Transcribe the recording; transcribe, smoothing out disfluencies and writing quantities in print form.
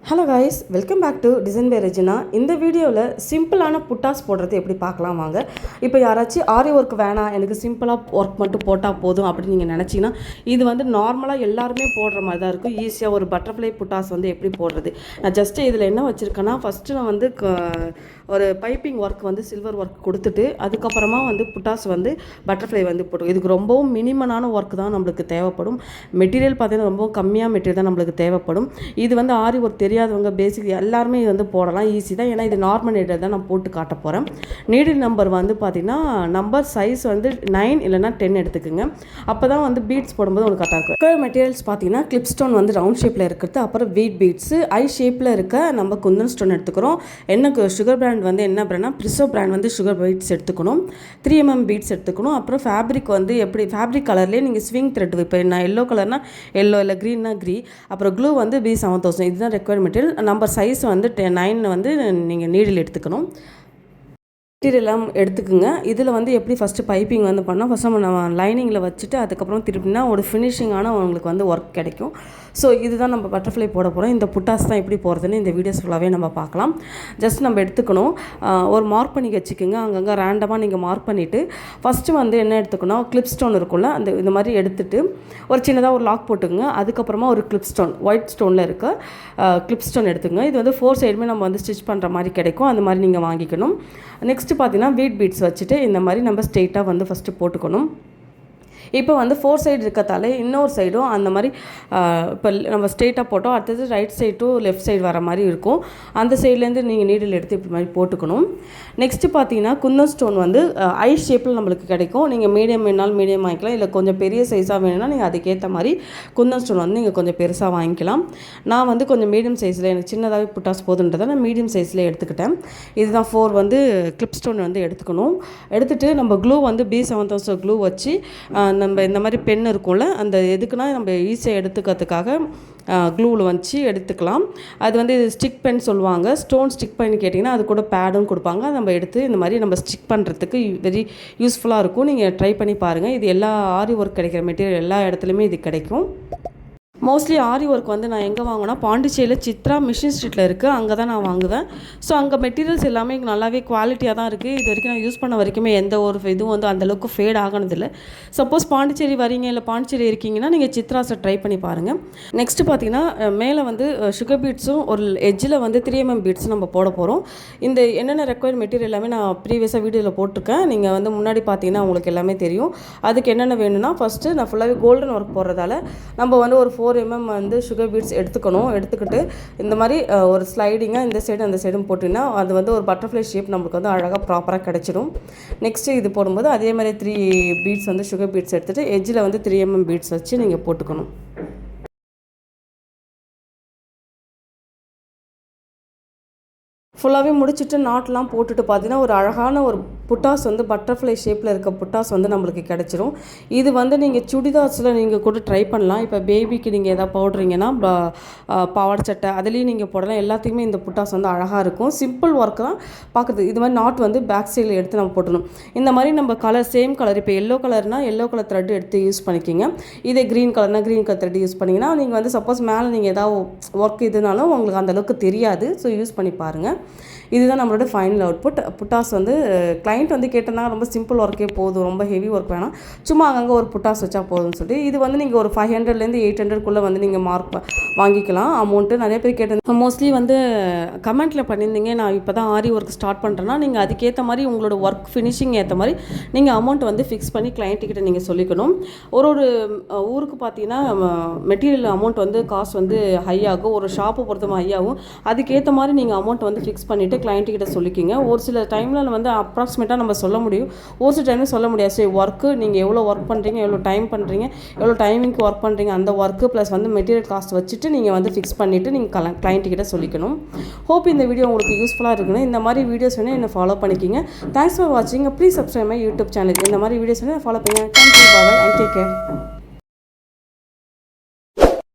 Hello guys, welcome back to design by Regina. இந்த வீடியோவில் சிம்பிளான புட்டாஸ் போடுறது எப்படி பார்க்கலாம் வாங்க. இப்போ யாராச்சும் ஆரி ஒர்க் வேணாம், எனக்கு சிம்பிளாக ஒர்க் மட்டும் போட்டால் போதும் அப்படின்னு நீங்கள் நினச்சிங்கன்னா, இது வந்து நார்மலாக எல்லாருமே போடுற மாதிரி தான் இருக்கும். ஈஸியாக ஒரு பட்டர்ஃப்ளை புட்டாஸ் வந்து எப்படி போடுறது. நான் ஜஸ்ட்டு இதில் என்ன வச்சுருக்கேன்னா, ஃபஸ்ட்டு நான் வந்து ஒரு பைப்பிங் ஒர்க் வந்து சில்வர் ஒர்க் கொடுத்துட்டு அதுக்கப்புறமா வந்து புட்டாஸ் வந்து பட்டர்ஃப்ளை வந்து போட்டு, இதுக்கு ரொம்பவும் மினிமமான ஒர்க் தான் நம்மளுக்கு தேவைப்படும். மெட்டீரியல் பார்த்தீங்கன்னா ரொம்ப கம்மியாக மெட்டீரியல் தான் நம்மளுக்கு தேவைப்படும். இது வந்து ஆரி ஒர்க் தெரியாதவங்க பேசிக் எல்லாருமே இது வந்து போடலாம், ஈஸி தான். ஏன்னா இது நார்மல் நீடில் தான் நான் போட்டு காட்ட போகிறேன். நீடில் நம்பர் வந்து பார்த்திங்கன்னா நம்பர் சைஸ் வந்து 9 இல்லைனா 10 எடுத்துக்கோங்க. அப்போ தான் வந்து பீட்ஸ் போடும்போது உங்களுக்கு கரெக்டாக இருக்கும். மெட்டீரியல்ஸ் பார்த்தீங்கன்னா கிளிப் ஸ்டோன் வந்து ரவுண்ட் ஷேப்பில் இருக்கிறது, அப்புறம் வீட் பீட்ஸு, ஐ ஷேப்பில் இருக்க நம்ம குந்தன் ஸ்டோன் எடுத்துக்கிறோம். என்ன சுகர் பிராண்ட் வந்து என்ன பிராண்ட்னா பிரிசோ பிராண்ட் வந்து சுகர் பீட்ஸ் எடுத்துக்கணும். 3mm பீட்ஸ் எடுத்துக்கணும். அப்புறம் ஃபேப்ரிக் வந்து எப்படி ஃபேப்ரிக் கலர்லேயே நீங்கள் ஸ்விங் த்ரெட், இப்போ நான் எல்லோ கலர்னா எல்லோ, இல்லை க்ரீன்னா க்ரீ. அப்புறம் க்ளூ வந்து B7000, இதுதான் ரெக்வயர்ட் மெட்டீரியல். நம்பர் சைஸ் வந்து 9 வந்து நீங்கள் நீடில் எடுத்துக்கணும். மெட்டீரியல்லாம் எடுத்துக்குங்க. இதில் வந்து எப்படி ஃபஸ்ட்டு பைப்பிங் வந்து பண்ணால், ஃபஸ்ட் நம்ம லைனிங்கில் வச்சுட்டு அதுக்கப்புறம் திருப்பினா ஒரு ஃபினிஷிங்கான உங்களுக்கு வந்து ஒர்க் கிடைக்கும். ஸோ இதுதான் நம்ம பட்டர்ஃப்ளை போட போகிறோம். இந்த புட்டாஸ் தான் எப்படி போகிறதுன்னு இந்த வீடியோஸ் ஃபுல்லாகவே நம்ம பார்க்கலாம். ஜஸ்ட் நம்ம எடுத்துக்கணும், ஒரு மார்க் பண்ணி வச்சுக்கோங்க. அங்கங்கே ரேண்டமாக நீங்கள் மார்க் பண்ணிவிட்டு ஃபஸ்ட்டு வந்து என்ன எடுத்துக்கணும், கிளிப் ஸ்டோன் இருக்கும்ல, இந்த மாதிரி எடுத்துகிட்டு ஒரு சின்னதாக ஒரு லாக் போட்டுக்குங்க. அதுக்கப்புறமா ஒரு கிளிப் ஸ்டோன், ஒயிட் ஸ்டோனில் இருக்க கிளிப் ஸ்டோன் எடுத்துக்கோங்க. இது வந்து 4 சைடுமே நம்ம வந்து ஸ்டிச் பண்ணுற மாதிரி கிடைக்கும், அந்த மாதிரி நீங்கள் வாங்கிக்கணும். நெக்ஸ்ட்டு பார்த்தீங்கன்னா வீட் பீட்ஸ் வச்சுட்டு இந்த மாதிரி நம்ம ஸ்ட்ரெயிட்டாக வந்து ஃபஸ்ட்டு போட்டுக்கணும். இப்போ வந்து 4 சைடு இருக்கத்தாலே இன்னொரு சைடும் அந்த மாதிரி இப்போ நம்ம ஸ்ட்ரெயிட்டாக போட்டோம், அடுத்தது right side to left side வர மாதிரி இருக்கும். அந்த சைட்லேருந்து நீங்கள் நீடில் எடுத்து இப்படி மாதிரி போட்டுக்கணும். நெக்ஸ்ட்டு பார்த்தீங்கன்னா குந்தன் ஸ்டோன் வந்து ஐ ஷேப்பில் நம்மளுக்கு கிடைக்கும். நீங்கள் மீடியம் வேணாலும் மீடியம் வாங்கிக்கலாம், இல்லை கொஞ்சம் பெரிய சைஸாக வேணும்னா நீங்கள் அதுக்கேற்ற மாதிரி குந்தன் ஸ்டோன் வந்து நீங்கள் கொஞ்சம் பெருசாக வாங்கிக்கலாம். நான் வந்து கொஞ்சம் மீடியம் சைஸில், எனக்கு சின்னதாகவே புட்டாஸ் போதுன்றதை நான் மீடியம் சைஸில் எடுத்துக்கிட்டேன். இதுதான் 4 வந்து கிளிப் ஸ்டோன் வந்து எடுத்துக்கணும். எடுத்துகிட்டு நம்ம க்ளூ வந்து B7000 க்ளூ வச்சு நம்ம இந்த மாதிரி பென் இருக்கும்ல, அந்த எதுக்குன்னா நம்ம ஈஸியாக எடுத்துக்கிறதுக்காக க்ளூவில் வச்சு எடுத்துக்கலாம். அது வந்து ஸ்டிக் பென் சொல்லுவாங்க. ஸ்டோன் ஸ்டிக் பண்ணி கேட்டிங்கன்னா அது கூட பேடும் கொடுப்பாங்க. நம்ம எடுத்து இந்த மாதிரி நம்ம ஸ்டிக் பண்ணுறதுக்கு வெரி யூஸ்ஃபுல்லாக இருக்கும். நீங்கள் ட்ரை பண்ணி பாருங்கள். இது எல்லா ஆரி ஒர்க் கிடைக்கிற மெட்டீரியல் எல்லா இடத்துலையுமே இது கிடைக்கும். மோஸ்ட்லி ஆரி ஒர்க் வந்து நான் எங்கே வாங்கினா பாண்டிச்சேரியில் சித்ரா மிஷின் ஸ்ட்ரீட்டில் இருக்குது, அங்கே தான் நான் வாங்குவேன். ஸோ அங்கே மெட்டீரியல்ஸ் எல்லாமே நல்லாவே குவாலிட்டியாக தான் இருக்குது. இது வரைக்கும் நான் யூஸ் பண்ண வரைக்குமே எந்த ஒரு இதுவும் வந்து அந்தளவுக்கு ஃபேட் ஆகினதில்லை. சப்போஸ் பாண்டிச்சேரி வரீங்க, இல்லை பாண்டிச்சேரி இருக்கீங்கன்னா நீங்கள் சித்ராஸை ட்ரை பண்ணி பாருங்கள். நெக்ஸ்ட்டு பார்த்தீங்கன்னா மேலே வந்து சுகர் பீட்ஸும் ஒரு எட்ஜில் வந்து 3mm பீட்ஸும் நம்ம போட போகிறோம். இந்த என்னென்ன ரெக்வயர்ட் மெட்டீரியல் எல்லாமே நான் ப்ரீவியஸாக வீடியோவில் போட்டிருக்கேன். நீங்கள் வந்து முன்னாடி பார்த்தீங்கன்னா உங்களுக்கு எல்லாமே தெரியும். அதுக்கு என்னென்ன வேணும்னா, ஃபஸ்ட்டு நான் ஃபுல்லாகவே கோல்டன் ஒர்க் போடுறதால நம்ம வந்து ஒரு 4mm வந்து சுகர் பீட்ஸ் எடுத்துக்கணும். எடுத்துக்கிட்டு இந்த மாதிரி ஒரு ஸ்லைடிங்காக இந்த சைடு அந்த சைடும் போட்டிங்கன்னா அது வந்து ஒரு பட்டர்ஃப்ளை ஷேப் நம்மளுக்கு வந்து அழகாக ப்ராப்பராக கிடச்சிடும். நெக்ஸ்ட்டு இது போடும்போது அதே மாதிரி 3 பீட்ஸ் வந்து சுகர் பீட்ஸ் எடுத்துகிட்டு எட்ஜில் வந்து 3mm பீட்ஸ் வச்சு நீங்கள் போட்டுக்கணும். ஃபுல்லாகவே முடிச்சுட்டு நாட்லாம் போட்டுட்டு பார்த்தீங்கன்னா ஒரு அழகான ஒரு புட்டாஸ் வந்து பட்டர்ஃப்ளை ஷேப்பில் இருக்க புட்டாஸ் வந்து நம்மளுக்கு கிடச்சிரும். இது வந்து நீங்கள் சுடிதார்ஸில் நீங்கள் கூட ட்ரை பண்ணலாம். இப்போ பேபிக்கு நீங்கள் எதாவது போடுறீங்கன்னா பாவாடை சட்டை அதுலேயும் நீங்கள் போடலாம். எல்லாத்துக்குமே இந்த புட்டாஸ் வந்து அழகாக இருக்கும். சிம்பிள் ஒர்க் தான் பார்க்குறது. இது மாதிரி நாட் வந்து பேக் சைடில் எடுத்து நம்ம போட்டணும். இந்த மாதிரி நம்ம கலர் சேம் கலர், இப்போ எல்லோ கலர்னால் எல்லோ கலர் த்ரெட் எடுத்து யூஸ் பண்ணிக்கிங்க. இதே க்ரீன் கலர்னால் க்ரீன் கலர் த்ரெட் யூஸ் பண்ணிங்கன்னா நீங்கள் வந்து சப்போஸ் மேலே நீங்கள் ஏதாவது ஒர்க் இதுனாலும் உங்களுக்கு அந்தளவுக்கு தெரியாது. ஸோ யூஸ் பண்ணி பாருங்கள். இதுதான் நம்மளோட ஃபைனல் அவுட்புட். புட்டாஸ் வந்து கிளைண்ட் வந்து கேட்டனா ரொம்ப சிம்பிள் ஒர்க்கே போதும், ரொம்ப ஹெவி ஒர்க் வேணாம், சும்மா அங்கங்கே ஒரு புட்டாஸ் வச்சா போதும்னு சொல்லிட்டு இது வந்து நீங்கள் ஒரு 500லேருந்து 800க்குள்ளே வந்து நீங்கள் மார்க் வாங்கிக்கலாம். அமௌண்ட்டு நிறைய பேர் கேட்டிருந்தேன். மோஸ்ட்லி வந்து கமெண்ட்டில் பண்ணியிருந்தீங்க, நான் இப்போ தான் ஆரி ஒர்க் ஸ்டார்ட் பண்ணுறேன்னா நீங்கள் அதுக்கேற்ற மாதிரி உங்களோட ஒர்க் ஃபினிஷிங் ஏற்ற மாதிரி நீங்கள் அமௌண்ட் வந்து ஃபிக்ஸ் பண்ணி கிளைண்ட்டுக்கிட்ட நீங்கள் சொல்லிக்கணும். ஒரு ஊருக்கு பார்த்தீங்கன்னா மெட்டீரியல் அமௌண்ட் வந்து காசு வந்து ஹை ஆகும், ஒரு ஷாப்பை பொறுத்தவரை ஹை ஆகும். அதுக்கேற்ற மாதிரி நீங்கள் அமௌண்ட் வந்து ஃபிக்ஸ் பண்ணிவிட்டு கிளைண்ட்டுக்கிட்ட சொல்லிக்கிங்க. ஒரு சில டைமில் வந்து அப்ராக்சிமேட்டாக நம்ம சொல்ல முடியும், ஒரு சில டைமில் சொல்ல முடியாது. சரி, ஒர்க்கு நீங்கள் எவ்வளோ ஒர்க் பண்ணுறீங்க, எவ்வளோ டைம் பண்ணுறீங்க, எவ்வளோ டைமிங்க்கு ஒர்க் பண்ணுறீங்க, அந்த ஒர்க்கு ப்ளஸ் வந்து மெட்டீரியல் காஸ்ட் வச்சுட்டு நீங்கள் வந்து ஃபிக்ஸ் பண்ணிவிட்டு நீங்கள் கிளைண்ட்டுக்கிட்ட சொல்லிக்கணும். ஹோப் இந்த வீடியோ உங்களுக்கு யூஸ்ஃபுல்லாக இருக்குன்னு. இந்த மாதிரி வீடியோஸ் வேணும் என்னை ஃபாலோ பண்ணிக்கிங்க. தேங்க்ஸ் ஃபார் வாட்சிங். Please subscribe my YouTube channel. இந்த மாதிரி வீடியோஸ் வேணும் ஃபாலோ பண்ணுங்கள். Thank you, bye, and take care.